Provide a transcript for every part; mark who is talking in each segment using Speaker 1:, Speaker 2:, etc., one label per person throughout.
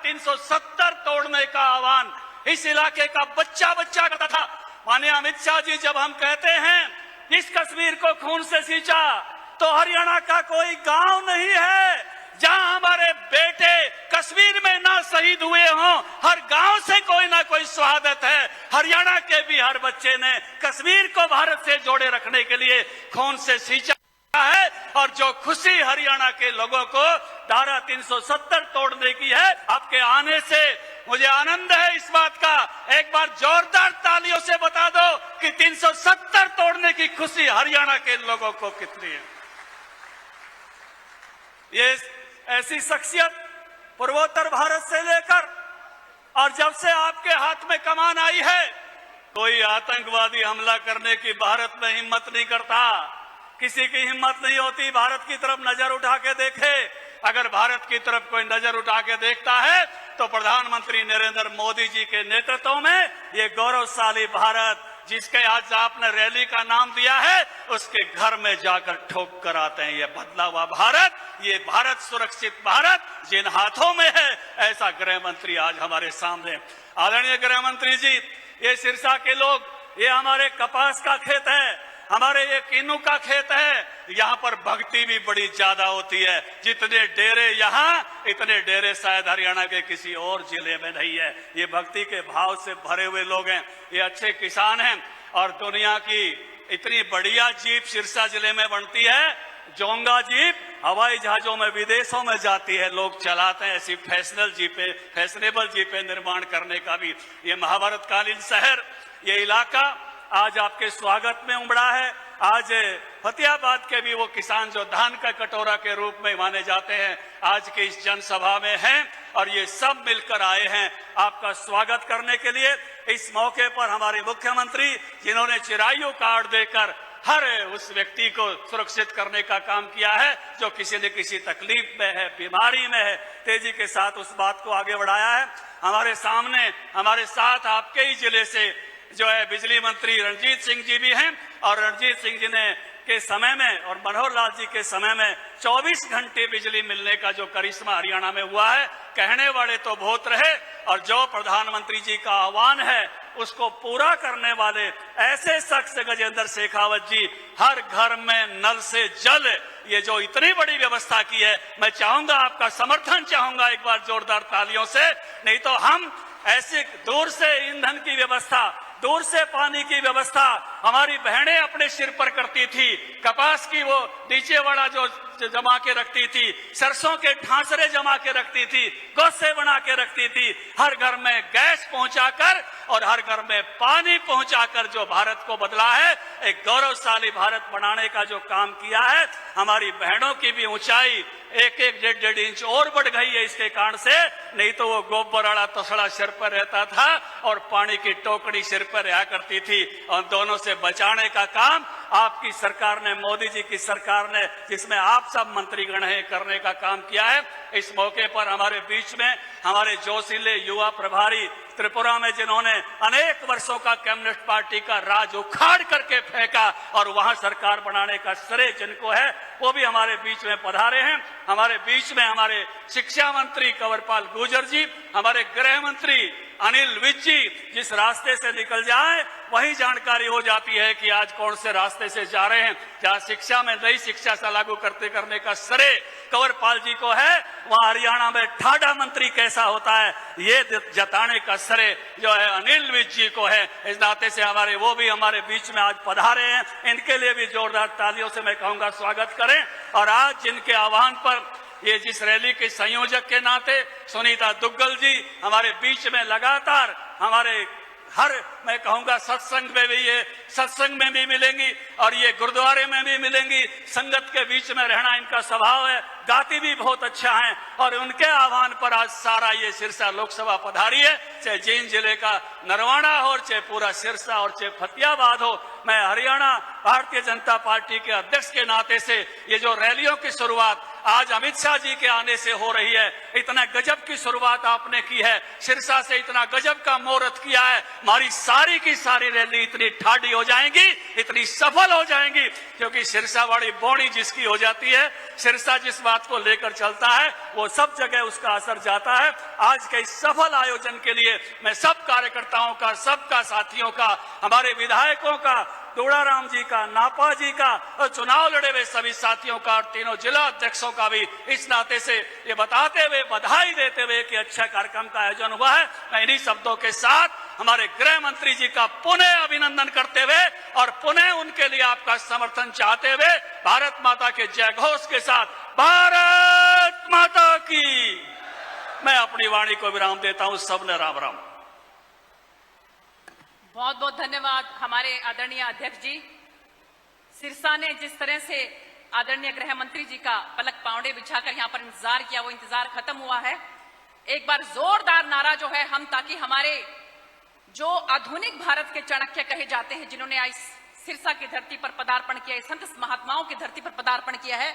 Speaker 1: 370 तोड़ने का आह्वान इस इलाके का बच्चा बच्चा करता था। माननीय अमित शाह जी, जब हम कहते हैं इस कश्मीर को खून से सींचा, तो हरियाणा का कोई गांव नहीं है जहां हमारे बेटे कश्मीर में ना शहीद हुए हों। हर गांव से कोई ना कोई शहादत है। हरियाणा के भी हर बच्चे ने कश्मीर को भारत से जोड़े रखने के लिए खून से सींचा है। और जो खुशी हरियाणा के लोगों को धारा 370 तोड़ने की है, आपके आने से मुझे आनंद है इस बात का। एक बार जोरदार तालियों से बता दो कि 370 तोड़ने की खुशी हरियाणा के लोगों को कितनी है। ये ऐसी शख्सियत पूर्वोत्तर भारत से लेकर और जब से आपके हाथ में कमान आई है, कोई आतंकवादी हमला करने की भारत में हिम्मत नहीं करता। किसी की हिम्मत नहीं होती भारत की तरफ नजर उठा के देखे। अगर भारत की तरफ कोई नजर उठा के देखता है तो प्रधानमंत्री नरेंद्र मोदी जी के नेतृत्व में ये गौरवशाली भारत, जिसके आज आपने रैली का नाम दिया है, उसके घर में जाकर ठोक कर आते हैं। ये बदला हुआ भारत, ये भारत सुरक्षित भारत जिन हाथों में है, ऐसा गृह मंत्री आज हमारे सामने। आदरणीय गृह मंत्री जी, ये सिरसा के लोग, ये हमारे कपास का खेत है, हमारे ये किन्नू का खेत है। यहाँ पर भक्ति भी बड़ी ज्यादा होती है। जितने डेरे यहाँ, इतने डेरे शायद हरियाणा के किसी और जिले में नहीं है। ये भक्ति के भाव से भरे हुए लोग हैं, ये अच्छे किसान हैं। और दुनिया की इतनी बढ़िया जीप सिरसा जिले में बनती है, जोंगा जीप हवाई जहाजों में विदेशों में जाती है, लोग चलाते हैं। ऐसी फैशनेबल जीपें निर्माण करने का भी ये महाभारतकालीन शहर, ये इलाका आज आपके स्वागत में उमड़ा है। आज फतेहाबाद के भी वो किसान जो धान का कटोरा के रूप में माने जाते हैं, आज के इस जनसभा में हैं और ये सब मिलकर आए हैं आपका स्वागत करने के लिए। इस मौके पर हमारे मुख्यमंत्री, जिन्होंने चिरायु कार्ड देकर हर उस व्यक्ति को सुरक्षित करने का काम किया है जो किसी न किसी तकलीफ में है, बीमारी में है, तेजी के साथ उस बात को आगे बढ़ाया है। हमारे सामने, हमारे साथ आपके ही जिले से जो है बिजली मंत्री रणजीत सिंह जी भी हैं। और रणजीत सिंह जी ने के समय में और मनोहर लाल जी के समय में 24 घंटे बिजली मिलने का जो करिश्मा हरियाणा में हुआ है, कहने वाले तो बहुत रहे। और जो प्रधानमंत्री जी का आह्वान है उसको पूरा करने वाले ऐसे शख्स गजेंद्र शेखावत जी, हर घर में नल से जल, ये जो इतनी बड़ी व्यवस्था की है, मैं चाहूंगा आपका समर्थन चाहूंगा एक बार जोरदार तालियों से। नहीं तो हम ऐसे दूर से ईंधन की व्यवस्था, दूर से पानी की व्यवस्था हमारी बहनें अपने सिर पर करती थी। कपास की वो नीचे वाला जो जमा के रखती थी, सरसों के ढांसरे जमा के रखती थी, गोसे बना के रखती थी। हर घर में गैस पहुंचाकर और हर घर में पानी पहुंचाकर जो भारत को बदला है, एक गौरवशाली भारत बनाने का जो काम किया है, हमारी बहनों की भी ऊंचाई 1-1, 1.5 इंच और बढ़ गई है इसके कारण से। नहीं तो वो गोबर वाला तसड़ा सिर पर रहता था और पानी की टोकरी सिर पर रहा करती थी। और दोनों से बचाने का काम आपकी सरकार ने, मोदी जी की सरकार ने, जिसमें आप सब मंत्रीगण हैं, करने का काम किया है। इस मौके पर हमारे बीच में हमारे जोशीले युवा प्रभारी त्रिपुरा में, जिन्होंने अनेक वर्षों का कम्युनिस्ट पार्टी का राज उखाड़ करके फेंका और वहां सरकार बनाने का श्रेय जिनको है, वो भी हमारे बीच में पधारे हैं। हमारे बीच में हमारे शिक्षा मंत्री कंवरपाल गुर्जर जी, हमारे गृह मंत्री अनिल विज जी, जिस रास्ते से निकल जाए वही जानकारी हो जाती है कि आज कौन से रास्ते से जा रहे हैं। जहां शिक्षा में नई शिक्षा से लागू करने का श्रेय कंवरपाल जी को है, वहां हरियाणा में ठाडा मंत्री कैसा होता है ये जताने का श्रेय जो है अनिल विज जी को है। इस नाते से वो भी हमारे बीच में आज पधारे हैं। इनके लिए भी जोरदार तालियों से मैं कहूंगा स्वागत करें। और आज जिनके आह्वान पर ये जिस रैली के संयोजक के नाते सुनीता दुग्गल जी हमारे बीच में लगातार हमारे हर, मैं कहूंगा सत्संग में भी, ये सत्संग में भी मिलेंगी और ये गुरुद्वारे में भी मिलेंगी। संगत के बीच में रहना इनका स्वभाव है, गाती भी बहुत अच्छा है। और उनके आह्वान पर आज सारा ये सिरसा लोकसभा पधारी है, चाहे जींद जिले का नरवाना हो, चाहे पूरा सिरसा और चाहे फतेहाबाद हो। मैं हरियाणा भारतीय जनता पार्टी के अध्यक्ष के नाते से ये जो रैलियों की शुरुआत आज अमित शाह जी के आने से हो रही है। इतना गजब की शुरुआत आपने की है, सिरसा से इतना गजब का मुहूर्त किया है। हमारी सारी की सारी रैली इतनी ठाडी हो जाएंगी, इतनी सफल हो जाएंगी, क्योंकि सिरसा वाली बॉडी जिसकी हो जाती है, सिरसा जिस बात को लेकर चलता है, वो सब जगह उसका असर जाता है। आज के इस सफल आयोजन के लिए मैं सब कार्यकर्ताओं का, सबका साथियों का, हमारे विधायकों का, तोड़ाराम जी का, नापा जी का और चुनाव लड़े हुए सभी साथियों का और तीनों जिला अध्यक्षों का भी इस नाते से ये बताते हुए, बधाई देते हुए कि अच्छा कार्यक्रम का आयोजन हुआ है, मैं इन्हीं शब्दों के साथ हमारे गृह मंत्री जी का पुनः अभिनंदन करते हुए और पुनः उनके लिए आपका समर्थन चाहते हुए भारत माता के जय घोष के साथ भारत माता की मैं अपनी वाणी को विराम देता हूं। सबने राम राम।
Speaker 2: बहुत बहुत धन्यवाद हमारे आदरणीय अध्यक्ष जी। सिरसा ने जिस तरह से आदरणीय गृह मंत्री जी का पलक पावड़े बिछाकर यहाँ पर इंतजार किया, वो इंतजार खत्म हुआ है। एक बार जोरदार नारा जो है हम, ताकि हमारे जो आधुनिक भारत के चाणक्य कहे जाते हैं, जिन्होंने आज सिरसा की धरती पर पदार्पण किया, संत महात्माओं की धरती पर पदार्पण किया है,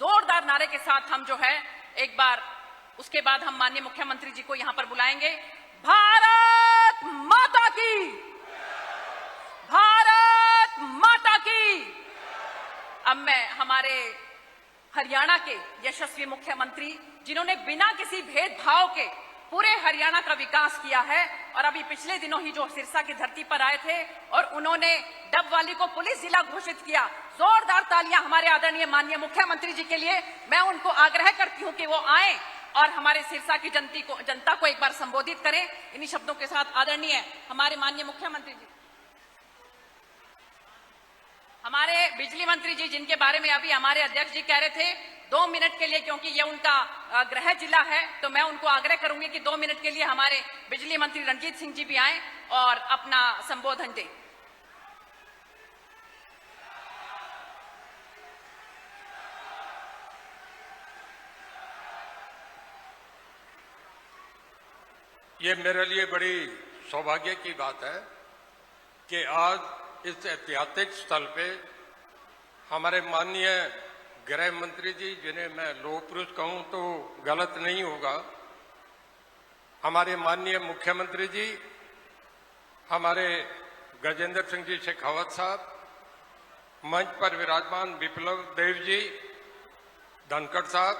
Speaker 2: जोरदार नारे के साथ हम जो है एक बार, उसके बाद हम माननीय मुख्यमंत्री जी को यहाँ पर बुलाएंगे। भारत माता की, भारत माता की। अब मैं हमारे हरियाणा के यशस्वी मुख्यमंत्री, जिन्होंने बिना किसी भेदभाव के पूरे हरियाणा का विकास किया है, और अभी पिछले दिनों ही जो सिरसा की धरती पर आए थे और उन्होंने डबवाली को पुलिस जिला घोषित किया, जोरदार तालियां हमारे आदरणीय माननीय मुख्यमंत्री जी के लिए। मैं उनको आग्रह करती हूं कि वो आए और हमारे सिरसा की जनता को एक बार संबोधित करें। इन्हीं शब्दों के साथ आदरणीय हमारे माननीय मुख्यमंत्री जी, हमारे बिजली मंत्री जी, जिनके बारे में अभी हमारे अध्यक्ष जी कह रहे थे, 2 मिनट के लिए, क्योंकि ये उनका गृह जिला है, तो मैं उनको आग्रह करूंगी कि 2 मिनट के लिए हमारे बिजली मंत्री रणजीत सिंह जी भी आए और अपना संबोधन दें।
Speaker 3: ये मेरे लिए बड़ी सौभाग्य की बात है कि आज इस ऐतिहासिक स्थल पे हमारे माननीय गृह मंत्री जी, जिन्हें मैं लोह पुरुष कहूं तो गलत नहीं होगा, हमारे माननीय मुख्यमंत्री जी, हमारे गजेंद्र सिंह जी शेखावत साहब, मंच पर विराजमान विप्लव देव जी, धनखड़ साहब,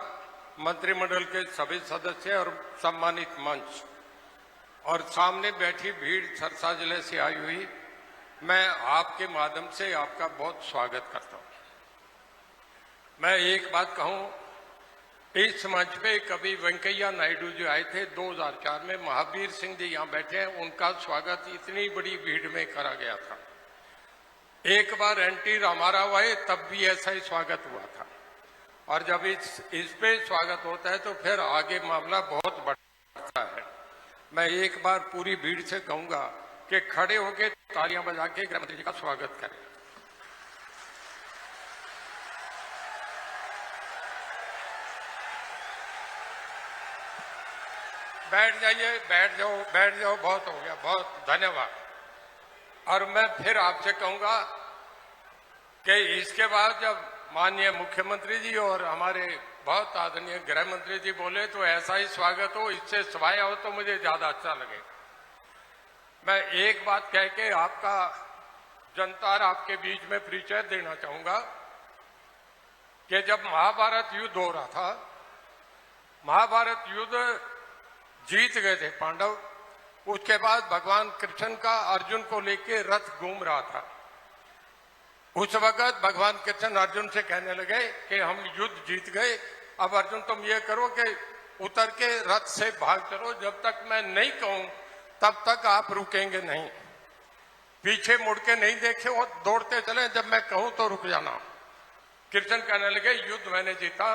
Speaker 3: मंत्रिमंडल के सभी सदस्य और सम्मानित मंच, और सामने बैठी भीड़ सिरसा जिले से आई हुई, मैं आपके माध्यम से आपका बहुत स्वागत करता हूं। मैं एक बात कहूं, इस मंच पे कभी वेंकैया नायडू जो आए थे 2004 में, महावीर सिंह जी यहां बैठे हैं, उनका स्वागत इतनी बड़ी भीड़ में करा गया था। एक बार एनटी रामाराव आए, तब भी ऐसा ही स्वागत हुआ था, और जब इस पे स्वागत होता है तो फिर आगे मामला बहुत बढ़ता है। मैं एक बार पूरी भीड़ से कहूंगा कि खड़े होकर तालियां बजा के गृह मंत्री जी का स्वागत करें। बैठ जाइए, बैठ जाओ, बहुत हो गया, बहुत धन्यवाद। और मैं फिर आपसे कहूंगा कि इसके बाद जब माननीय मुख्यमंत्री जी और हमारे बहुत आदरणीय गृह मंत्री जी बोले तो ऐसा ही स्वागत हो, इससे सिवाय हो तो मुझे ज्यादा अच्छा लगे। मैं एक बात कह के आपका जनता और आपके बीच में परिचय देना चाहूंगा कि जब महाभारत युद्ध हो रहा था, महाभारत युद्ध जीत गए थे पांडव, उसके बाद भगवान कृष्ण का अर्जुन को लेके रथ घूम रहा था। उस वक्त भगवान कृष्ण अर्जुन से कहने लगे कि हम युद्ध जीत गए, अब अर्जुन तुम ये करो कि उतर के रथ से भाग चलो, जब तक मैं नहीं कहूं तब तक आप रुकेंगे नहीं, पीछे मुड़ के नहीं देखे और दौड़ते चले, जब मैं कहूं तो रुक जाना। कृष्ण कहने लगे युद्ध मैंने जीता,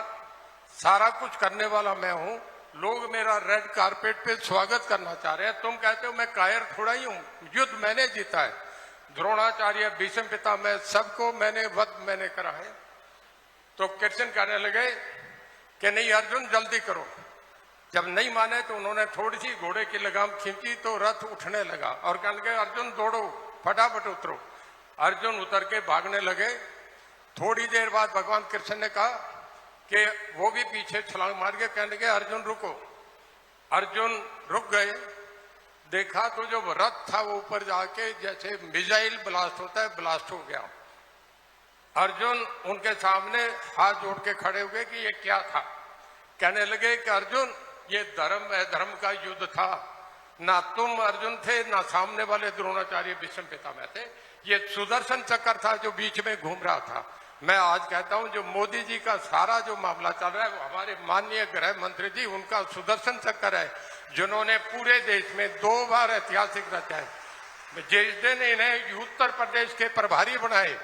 Speaker 3: सारा कुछ करने वाला मैं हूं, लोग मेरा रेड कारपेट पे स्वागत करना चाह रहे हैं, तुम कहते हो मैं कायर थोड़ा ही हूं, युद्ध मैंने जीता है, द्रोणाचार्य, भीष्म पिता, मैं सबको वध मैंने करा है। तो कृष्ण कहने लगे कि नहीं अर्जुन जल्दी करो। जब नहीं माने तो उन्होंने थोड़ी सी घोड़े की लगाम खींची तो रथ उठने लगा और कहने लगे अर्जुन दौड़ो, फटाफट उतरो। अर्जुन उतर के भागने लगे। थोड़ी देर बाद भगवान कृष्ण ने कहा कि वो भी पीछे छलांग मार के कहने लगे अर्जुन रुको। अर्जुन रुक गए, देखा तो जो रथ था वो ऊपर जाके जैसे मिसाइल ब्लास्ट होता है ब्लास्ट हो गया। अर्जुन उनके सामने हाथ जोड़ के खड़े हुए कि ये क्या था। कहने लगे कि अर्जुन ये धर्म अधर्म का युद्ध था, ना तुम अर्जुन थे ना सामने वाले द्रोणाचार्य भीष्म पितामह थे, ये सुदर्शन चक्र था जो बीच में घूम रहा था। मैं आज कहता हूं जो मोदी जी का सारा जो मामला चल रहा है वो हमारे माननीय गृह मंत्री जी उनका सुदर्शन चक्र है, जिन्होंने पूरे देश में 2 बार ऐतिहासिक रचा है। जिस दिन इन्हें उत्तर प्रदेश के प्रभारी बनाए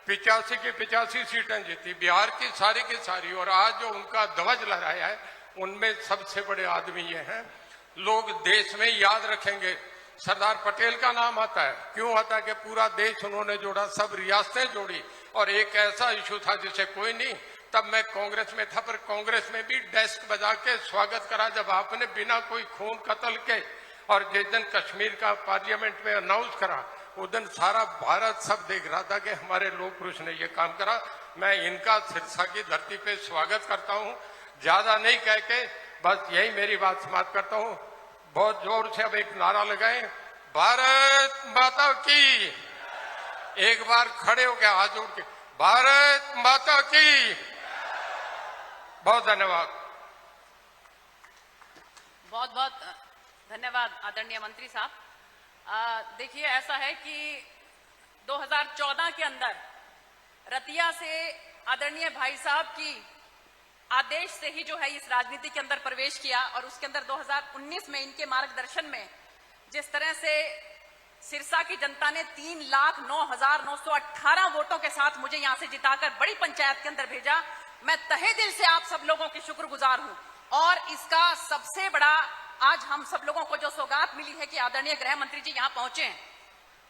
Speaker 3: 85 की 85 सीटें जीती, बिहार की सारी, और आज जो उनका ध्वज लहराया है उनमें सबसे बड़े आदमी ये हैं। लोग देश में याद रखेंगे, सरदार पटेल का नाम आता है, क्यों आता है कि पूरा देश उन्होंने जोड़ा, सब रियासतें जोड़ी, और एक ऐसा इशू था जिसे कोई नहीं, तब मैं कांग्रेस में था, पर कांग्रेस में भी डेस्क बजा के स्वागत करा जब आपने बिना कोई खून कत्ल के, और जिस दिन कश्मीर का पार्लियामेंट में अनाउंस करा उस दिन सारा भारत सब देख रहा था कि हमारे लोक पुरुष ने ये काम करा। मैं इनका सिरसा की धरती पे स्वागत करता हूँ, ज्यादा नहीं कह के बस यही मेरी बात समाप्त करता हूँ। बहुत जोर से अब एक नारा लगाएं, भारत माता की। एक बार खड़े हो गया हाथ जोड़ के, भारत माता की। बहुत धन्यवाद।
Speaker 2: बहुत बहुत धन्यवाद आदरणीय मंत्री साहब। देखिए ऐसा है कि 2014 के अंदर रतिया से आदरणीय भाई साहब की आदेश से ही जो है इस राजनीति के अंदर प्रवेश किया, और उसके अंदर 2019 में इनके मार्गदर्शन में जिस तरह से सिरसा की जनता ने 3,09,918 वोटों के साथ मुझे यहां से जिताकर बड़ी पंचायत के अंदर भेजा, मैं तहे दिल से आप सब लोगों की शुक्रगुजार हूं। और इसका सबसे बड़ा आज हम सब लोगों को जो सौगात मिली है कि आदरणीय गृह मंत्री जी यहां पहुंचे हैं,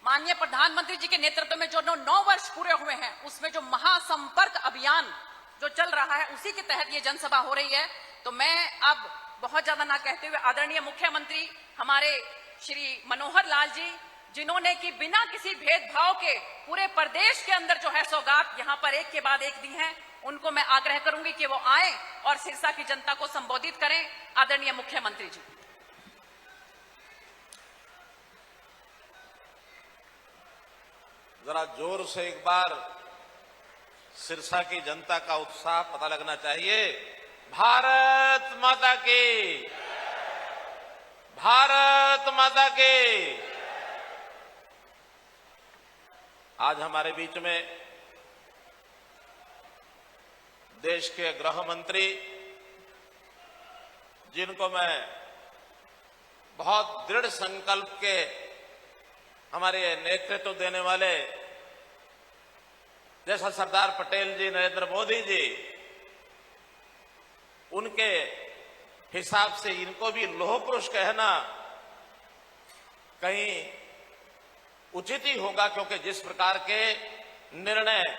Speaker 2: माननीय प्रधानमंत्री जी के नेतृत्व में जो 9 वर्ष पूरे हुए हैं उसमें जो महासंपर्क अभियान जो चल रहा है उसी के तहत ये जनसभा हो रही है। तो मैं अब बहुत ज्यादा ना कहते हुए आदरणीय मुख्यमंत्री हमारे श्री मनोहर लाल जी, जिन्होंने कि बिना किसी भेदभाव के पूरे प्रदेश के अंदर जो है सौगात यहां पर एक के बाद एक दी हैं, उनको मैं आग्रह करूंगी कि वो आए और सिरसा की जनता को संबोधित करें। आदरणीय मुख्यमंत्री जी।
Speaker 4: जरा जोर से एक बार सिरसा की जनता का उत्साह पता लगना चाहिए। भारत माता की, भारत माता की। आज हमारे बीच में देश के गृह मंत्री, जिनको मैं बहुत दृढ़ संकल्प के हमारे नेतृत्व देने वाले जैसा सरदार पटेल जी, नरेंद्र मोदी जी, उनके हिसाब से इनको भी लौह पुरुष कहना कहीं उचित ही होगा, क्योंकि जिस प्रकार के निर्णय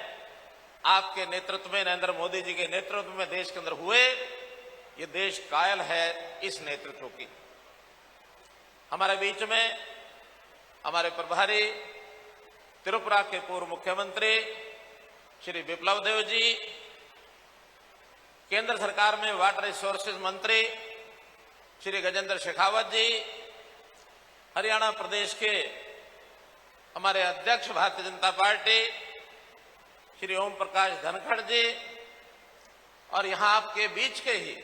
Speaker 4: आपके नेतृत्व में, नरेंद्र मोदी जी के नेतृत्व में देश के अंदर हुए, ये देश कायल है इस नेतृत्व की। हमारे बीच में हमारे प्रभारी त्रिपुरा के पूर्व मुख्यमंत्री श्री विप्लव देव जी, केंद्र सरकार में वाटर रिसोर्सेज मंत्री श्री गजेंद्र शेखावत जी, हरियाणा प्रदेश के हमारे अध्यक्ष भारतीय जनता पार्टी श्री ओम प्रकाश धनखड़ जी, और यहां आपके बीच के ही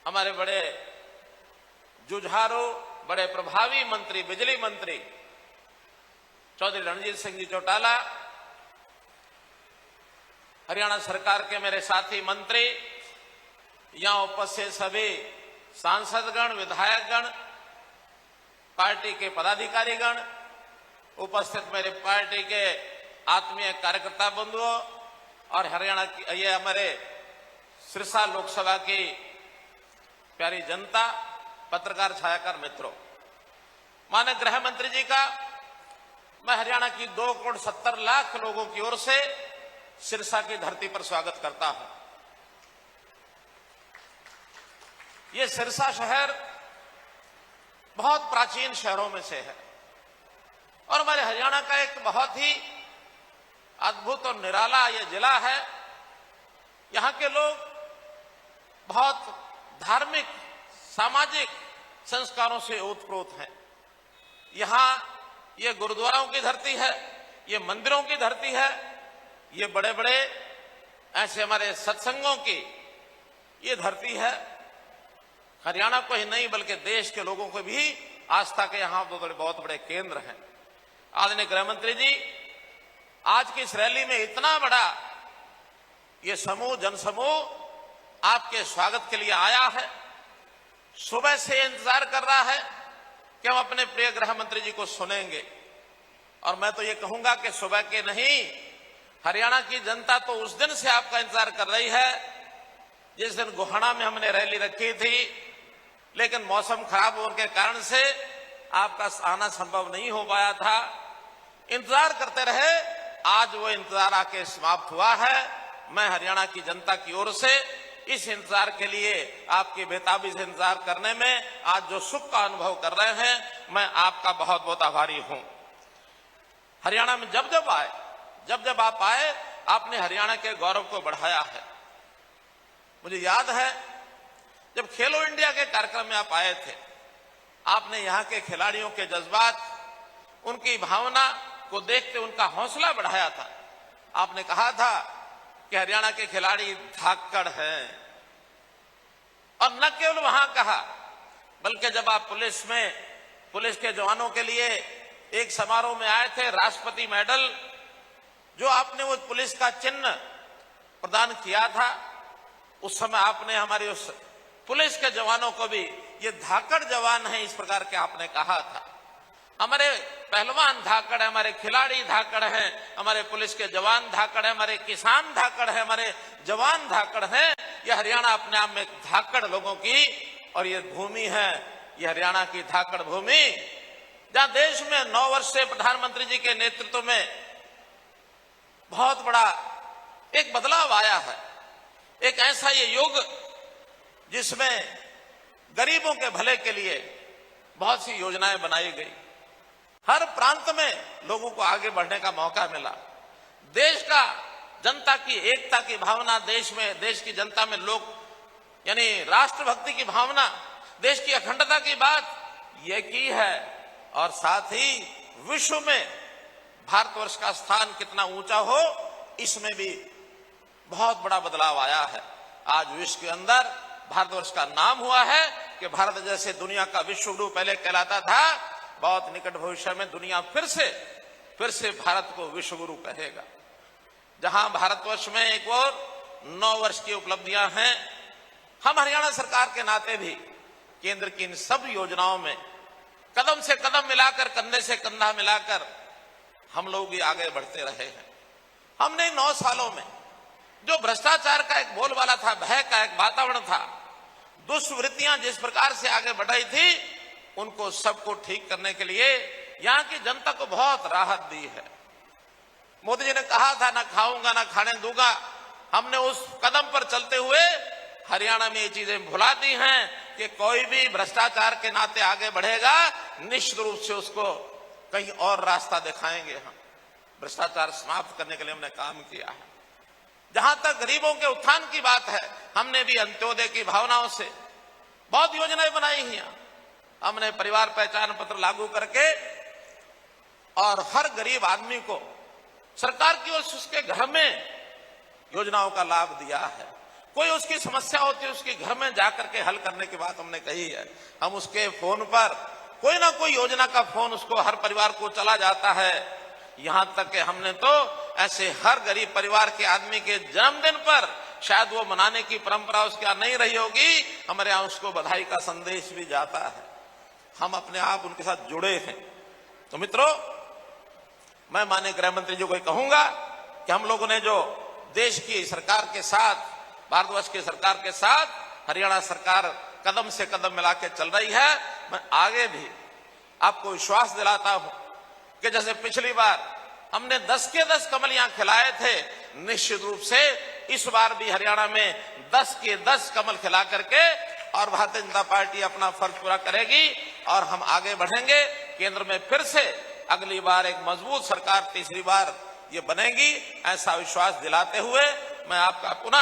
Speaker 4: हमारे बड़े जुझारू, बड़े प्रभावी मंत्री, बिजली मंत्री चौधरी रणजीत सिंह जी चौटाला, हरियाणा सरकार के मेरे साथी मंत्री, यहां उपस्थित सभी सांसदगण, विधायकगण, पार्टी के पदाधिकारीगण, उपस्थित मेरे पार्टी के आत्मीय कार्यकर्ता बंधुओं, और हरियाणा की ये हमारे सिरसा लोकसभा की प्यारी जनता, पत्रकार छायाकार मित्रों, माननीय गृह मंत्री जी का मैं हरियाणा की 2,70,00,000 लोगों की ओर से सिरसा की धरती पर स्वागत करता हूं। ये सिरसा शहर बहुत प्राचीन शहरों में से है और हमारे हरियाणा का एक बहुत ही अद्भुत और निराला ये जिला है। यहाँ के लोग बहुत धार्मिक सामाजिक संस्कारों से ओतप्रोत हैं। यहाँ ये गुरुद्वाराओं की धरती है, ये मंदिरों की धरती है, ये बड़े बड़े ऐसे हमारे सत्संगों की ये धरती है। हरियाणा को ही नहीं बल्कि देश के लोगों को भी आस्था के यहाँ बहुत बड़े केंद्र हैं। आदरणीय गृह मंत्री जी, आज की इस रैली में इतना बड़ा ये समूह जनसमूह आपके स्वागत के लिए आया है। सुबह से इंतजार कर रहा है कि हम अपने प्रिय गृह मंत्री जी को सुनेंगे। और मैं तो ये कहूंगा कि सुबह के नहीं, हरियाणा की जनता तो उस दिन से आपका इंतजार कर रही है जिस दिन गोहाना में हमने रैली रखी थी, लेकिन मौसम खराब होने के कारण से आपका आना संभव नहीं हो पाया था। इंतजार करते रहे, आज वो इंतजार आके समाप्त हुआ है। मैं हरियाणा की जनता की ओर से इस इंतजार के लिए, आपकी बेताबी से इंतजार करने में आज जो सुख का अनुभव कर रहे हैं, मैं आपका बहुत बहुत आभारी हूं। हरियाणा में जब जब आप आए, आपने हरियाणा के गौरव को बढ़ाया है। मुझे याद है जब खेलो इंडिया के कार्यक्रम में आप आए थे, आपने यहाँ के खिलाड़ियों के जज्बात, उनकी भावना को देखते उनका हौसला बढ़ाया था। आपने कहा था कि हरियाणा के खिलाड़ी धाकड़ हैं। और न केवल वहां कहा, बल्कि जब आप पुलिस के जवानों के लिए एक समारोह में आए थे, राष्ट्रपति मेडल जो आपने वो पुलिस का चिन्ह प्रदान किया था, उस समय आपने हमारे उस पुलिस के जवानों को भी ये धाकड़ जवान है इस प्रकार के आपने कहा था। हमारे पहलवान धाकड़ है, हमारे खिलाड़ी धाकड़ हैं, हमारे पुलिस के जवान धाकड़ है, हमारे किसान धाकड़ है, हमारे जवान धाकड़ हैं। ये हरियाणा अपने आप में एक धाकड़ लोगों की और ये भूमि है, ये हरियाणा की धाकड़ भूमि, जहां देश में 9 वर्ष से प्रधानमंत्री जी के नेतृत्व में बहुत बड़ा एक बदलाव आया है। एक ऐसा ये युग जिसमें गरीबों के भले के लिए बहुत सी योजनाएं बनाई गई, हर प्रांत में लोगों को आगे बढ़ने का मौका मिला। देश का जनता की एकता की भावना, देश की जनता में लोग यानी राष्ट्रभक्ति की भावना, देश की अखंडता की बात ये की है। और साथ ही विश्व में भारतवर्ष का स्थान कितना ऊंचा हो, इसमें भी बहुत बड़ा बदलाव आया है। आज विश्व के अंदर भारतवर्ष का नाम हुआ है कि भारत जैसे दुनिया का विश्व गुरु पहले कहलाता था, बहुत निकट भविष्य में दुनिया फिर से भारत को विश्व गुरु कहेगा। जहां भारतवर्ष में एक और 9 वर्ष की उपलब्धियां हैं, हम हरियाणा सरकार के नाते भी केंद्र की इन सब योजनाओं में कदम से कदम मिलाकर, कंधे से कंधा मिलाकर हम लोग भी आगे बढ़ते रहे हैं। हमने 9 सालों में जो भ्रष्टाचार का एक बोलबाला था, भय का एक वातावरण था, दुष्वृत्तियां जिस प्रकार से आगे बढ़ रही थी, उनको सबको ठीक करने के लिए यहाँ की जनता को बहुत राहत दी है। मोदी जी ने कहा था, ना खाऊंगा ना खाने दूंगा। हमने उस कदम पर चलते हुए हरियाणा में ये चीजें भुला दी हैं कि कोई भी भ्रष्टाचार के नाते आगे बढ़ेगा, निश्चित रूप से उसको कहीं और रास्ता दिखाएंगे। हम भ्रष्टाचार समाप्त करने के लिए हमने काम किया है। जहां तक गरीबों के उत्थान की बात है, हमने भी अंत्योदय की भावनाओं से बहुत योजनाएं बनाई हैं। हमने परिवार पहचान पत्र लागू करके और हर गरीब आदमी को सरकार की ओर से उसके घर में योजनाओं का लाभ दिया है। कोई उसकी समस्या होती है, उसके घर में जाकर के हल करने की बात हमने कही है। हम उसके फोन पर कोई ना कोई योजना का फोन उसको हर परिवार को चला जाता है। यहां तक कि हमने तो ऐसे हर गरीब परिवार के आदमी के जन्मदिन पर, शायद वो मनाने की परंपरा उसके यहाँ नहीं रही होगी, हमारे यहाँ उसको बधाई का संदेश भी जाता है। हम अपने आप उनके साथ जुड़े हैं। तो मित्रों, मैं माननीय गृह मंत्री जी को कहूंगा कि हम लोगों ने जो देश की सरकार के साथ, भारतवर्ष की सरकार के साथ हरियाणा सरकार कदम से कदम मिला के चल रही है, मैं आगे भी आपको विश्वास दिलाता हूं कि जैसे पिछली बार हमने 10 के 10 कमल यहां खिलाए थे, निश्चित रूप से इस बार भी हरियाणा में 10 के 10 कमल खिला करके और भारतीय जनता पार्टी अपना फर्ज पूरा करेगी और हम आगे बढ़ेंगे। केंद्र में फिर से अगली बार एक मजबूत सरकार, तीसरी बार ये बनेगी, ऐसा विश्वास दिलाते हुए मैं आपका पुनः